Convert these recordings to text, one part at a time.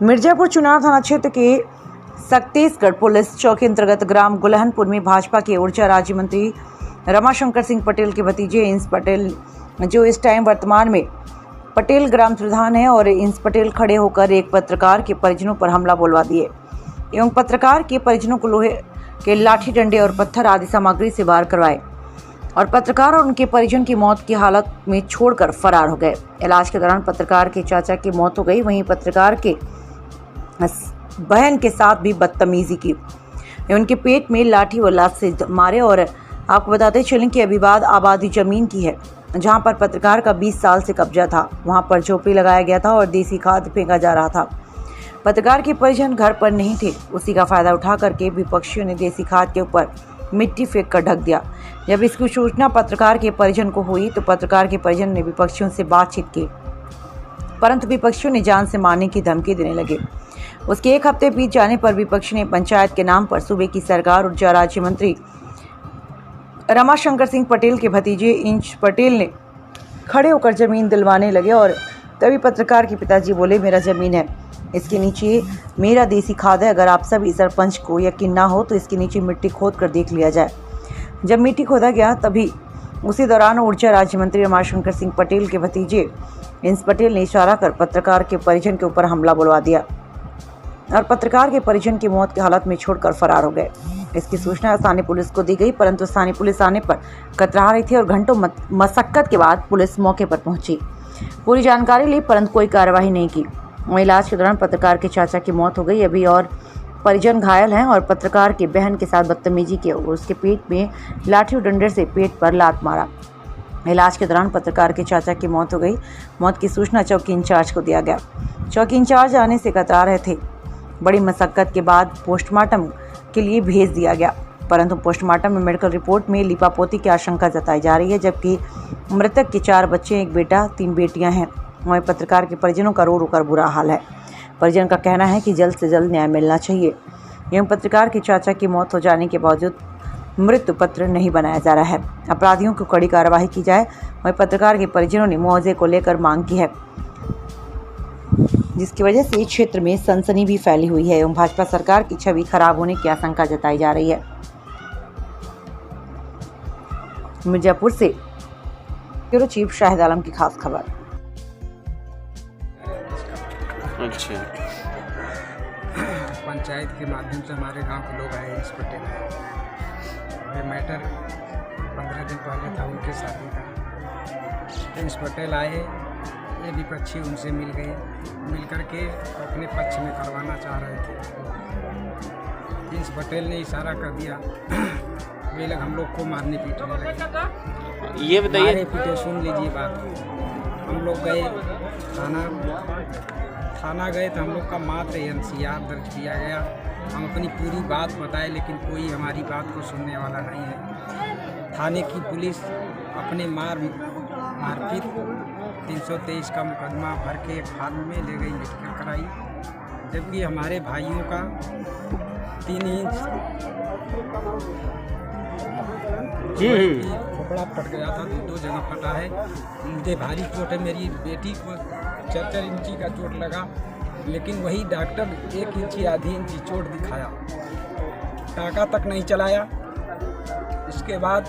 मिर्जापुर चुनाव थाना क्षेत्र के सक्तेशगढ़ पुलिस चौकी अंतर्गत ग्राम गुलहनपुर में भाजपा के ऊर्जा राज्य मंत्री रमाशंकर सिंह पटेल के भतीजे इंस पटेल, जो इस टाइम वर्तमान में पटेल ग्राम प्रधान है, और इंस पटेल खड़े होकर एक पत्रकार के परिजनों पर हमला बोलवा दिए एवं पत्रकार के परिजनों को लोहे के लाठी डंडे और पत्थर आदि सामग्री से वार करवाए और पत्रकार और उनके परिजन की मौत की हालत में छोड़कर फरार हो गए। इलाज के दौरान पत्रकार के चाचा की मौत हो गई, वहीं पत्रकार के बहन के साथ भी बदतमीजी की, उनके पेट में लाठी व लात से मारे। और आपको बताते चलें कि विवाद आबादी जमीन की है, जहां पर पत्रकार का 20 साल से कब्जा था। वहां पर झोपड़ी लगाया गया था और देसी खाद फेंका जा रहा था। पत्रकार के परिजन घर पर नहीं थे, उसी का फायदा उठा करके विपक्षियों ने देसी खाद के ऊपर मिट्टी फेंक कर ढक दिया। जब इसकी सूचना पत्रकार के परिजन को हुई तो पत्रकार के परिजन ने विपक्षियों से बातचीत की, परंतु विपक्षियों ने जान से मारने की धमकी देने लगे। उसके एक हफ्ते बीत जाने पर विपक्ष ने पंचायत के नाम पर सूबे की सरकार ऊर्जा राज्य मंत्री रमाशंकर सिंह पटेल के भतीजे इंस पटेल ने खड़े होकर जमीन दिलवाने लगे। और तभी पत्रकार के पिताजी बोले, मेरा जमीन है, इसके नीचे मेरा देसी खाद है। अगर आप सभी सरपंच को यकीन ना हो तो इसके नीचे मिट्टी खोद कर देख लिया जाए। जब मिट्टी खोदा गया तभी उसी दौरान ऊर्जा राज्य मंत्री रमाशंकर सिंह पटेल के भतीजे इंस पटेल ने इशारा कर पत्रकार के परिजन के ऊपर हमला बोलवा दिया और पत्रकार के परिजन की मौत की हालत में छोड़कर फरार हो गए। इसकी सूचना स्थानीय पुलिस को दी गई, परंतु स्थानीय पुलिस आने पर कतरा रही थी और घंटों मशक्कत के बाद पुलिस मौके पर पहुंची, पूरी जानकारी ली, परंतु कोई कार्रवाई नहीं की। वहीं इलाज के दौरान पत्रकार के चाचा की मौत हो गई, अभी और परिजन घायल हैं और पत्रकार के बहन के साथ बदतमीजी की और उसके पेट में लाठी और डंडे से पेट पर लात मारा। इलाज के दौरान पत्रकार के चाचा की मौत हो गई। मौत की सूचना चौकी इंचार्ज को दिया गया। चौकी इंचार्ज आने से कतरा रहे थे। बड़ी मशक्कत के बाद पोस्टमार्टम के लिए भेज दिया गया, परंतु पोस्टमार्टम में मेडिकल रिपोर्ट में लिपापोती की आशंका जताई जा रही है, जबकि मृतक के 4 बच्चे, 1 बेटा 3 बेटियां हैं। वहीं पत्रकार के परिजनों का रो रो कर बुरा हाल है। परिजन का कहना है कि जल्द से जल्द न्याय मिलना चाहिए एवं पत्रकार के चाचा की मौत हो जाने के बावजूद मृत्यु पत्र नहीं बनाया जा रहा है। अपराधियों को कड़ी कार्रवाई की जाए। वहीं पत्रकार के परिजनों ने मुआवजे को लेकर मांग की है, जिसकी वजह से क्षेत्र में सनसनी भी फैली हुई है एवं भाजपा सरकार की छवि खराब होने की आशंका जताई जा रही है। मिर्जापुर से ब्यूरो चीफ शाहिद आलम की खास खबर। अच्छा, पंचायत के माध्यम से हमारे गांव के लोग आए। इंस पटेल ये मैटर 15 दिन पहले था उनके शादी का। इंस पटेल आए, ये विपक्षी उनसे मिल गए, मिल करके अपने पक्ष में करवाना चाह रहे थे। इंस पटेल ने इशारा कर दिया, वे लोग हम लोग को मारने पीटने लगे। ये बताइए, पीटे सुन लीजिए बात। हम लोग गए थाना गए तो हम लोग का मात्र NCR दर्ज किया गया। हम अपनी पूरी बात बताए, लेकिन कोई हमारी बात को सुनने वाला नहीं है। थाने की पुलिस अपने मारपीट 323 का मुकदमा भर के फार्म में ले गई, मेडिकल कराई, जबकि हमारे भाइयों का 3 इंच खोपड़ा फट गया था, 2 जगह फटा है। मुझे भारी चोट है, मेरी बेटी को 4 इंची का चोट लगा, लेकिन वही डॉक्टर 1 इंची आधी इंची चोट दिखाया, टाका तक नहीं चलाया। इसके बाद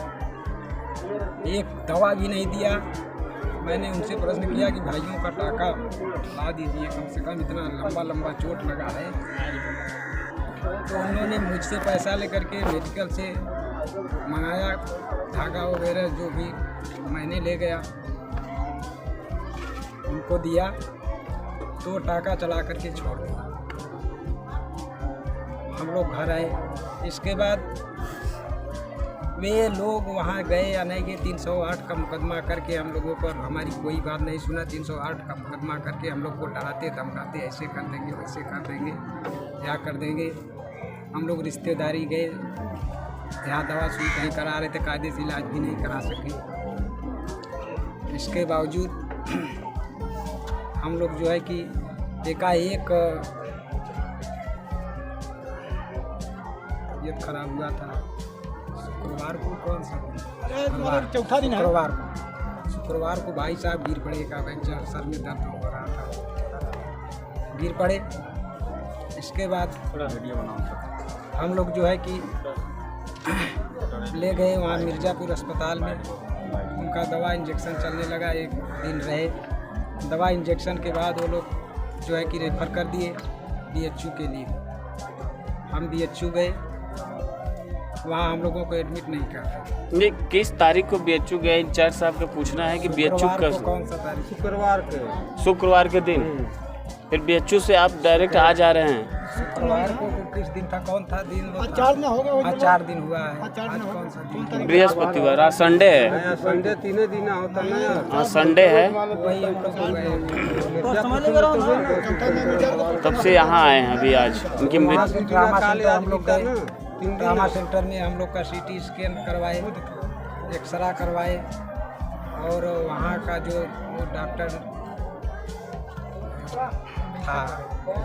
एक दवा भी नहीं दिया। मैंने उनसे प्रश्न किया कि भाइयों का टाका ला दीजिए, कम से कम इतना लंबा चोट लगा है। तो उन्होंने मुझसे पैसा लेकर के मेडिकल से मंगाया, धागा वगैरह जो भी मैंने ले गया, उनको दिया, तो टाका चला करके छोड़ दिया। हम लोग घर आए। इसके बाद वे लोग वहाँ गए या नहीं गए, 308 का मुकदमा करके हम लोगों पर, हमारी कोई बात नहीं सुना। 308 का मुकदमा करके हम लोग को डराते धमकाते, ऐसे कर देंगे, वैसे कर देंगे, क्या कर देंगे। हम लोग रिश्तेदारी गए, यहाँ दवा सुई कहीं करा रहे थे, कायदे से इलाज भी नहीं करा सके। इसके बावजूद हम लोग जो है कि एकाएक ये खराब हुआ था। शुक्रवार को, कौन सा चौथा दिन, शुक्रवार को भाई साहब गिर पड़े, का सर में दर्द हो रहा था, गिर पड़े। इसके बाद हम लोग जो है कि ले गए वहाँ मिर्ज़ापुर अस्पताल में। उनका दवा इंजेक्शन चलने लगा, 1 दिन रहे। दवा इंजेक्शन के बाद वो लोग जो है कि रेफ़र कर दिए BHU के लिए। हम BHU गए, वहाँ हम लोगों को एडमिट नहीं करते। ये किस तारीख को BHU गए? इंचार्ज साहब का पूछना है कि BHU शुक्रवार को, कौन सा तारीख? शुक्रवार के दिन। फिर BHU से आप डायरेक्ट आ जा रहे हैं? शुक्रवार को किस दिन था, कौन था दिन? 4 दिन हो गए। 4 दिन हुआ है। आज कौन सा दिन? बृहस्पतिवार। आज संडे है। संडे 3 दिन होता है। हाँ संडे है। वही हम लोग हो गए। तब से यहाँ आए हैं अभी आज उनकी मृत्यु। ट्रामा सेंटर हम लोग गए। ट्रामा सेंटर में हम लोग का CT स्कैन करवाए, एक्सरा करवाए, और वहाँ का जो वो डॉक्टर था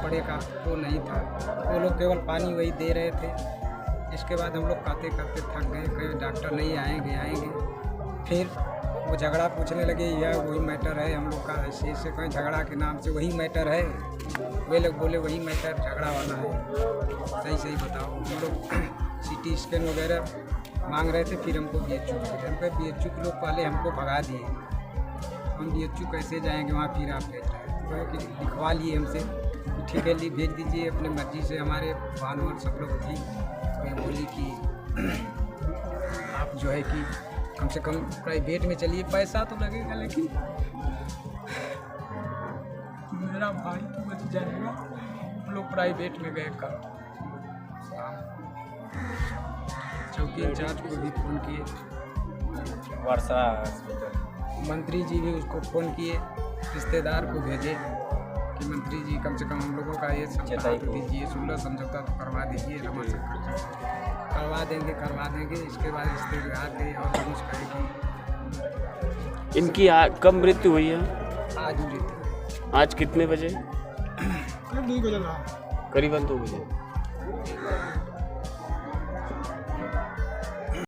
बड़े का वो नहीं था, वो लोग केवल पानी वही दे रहे थे। इसके बाद हम लोग करते करते थक गए, कहे डॉक्टर नहीं आएंगे। फिर वो झगड़ा पूछने लगे, यह वही मैटर है हम लोग का, ऐसे ऐसे कहें झगड़ा के नाम से वही मैटर है। वे लोग बोले वही मैटर झगड़ा वाला है, सही बताओ। हम लोग CT स्कैन वगैरह मांग रहे थे, फिर हमको BHU के BHU के लोग पहले हमको भगा दिए। हम BHU कैसे जाएंगे वहाँ, फिर आप भेज रहे हैं कि लिखवा लिए हमसे, ठीक है ली भेज दीजिए अपने मर्जी से। हमारे भानुवर सब लोग थी, मैं बोली कि आप जो है कि कम से कम प्राइवेट में चलिए, पैसा तो लगेगा लेकिन मेरा भाई तो बच जाएगा। हम लोग प्राइवेट में गए कल। चौकी इंचार्ज को भी फ़ोन किए, वर्षा मंत्री जी भी उसको फ़ोन किए, रिश्तेदार को भेजे कि मंत्री जी कम से कम हम लोगों का ये समझौता दीजिए, 16 समझौता तो करवा दीजिए। रमा शंकर करवा देंगे। इसके बाद रिश्तेदार थे और हम कहें कि इनकी कब मृत्यु हुई है? आज मृत्यु। आज कितने बजे? करीबन 2 बजे। करीबन 2 बजे।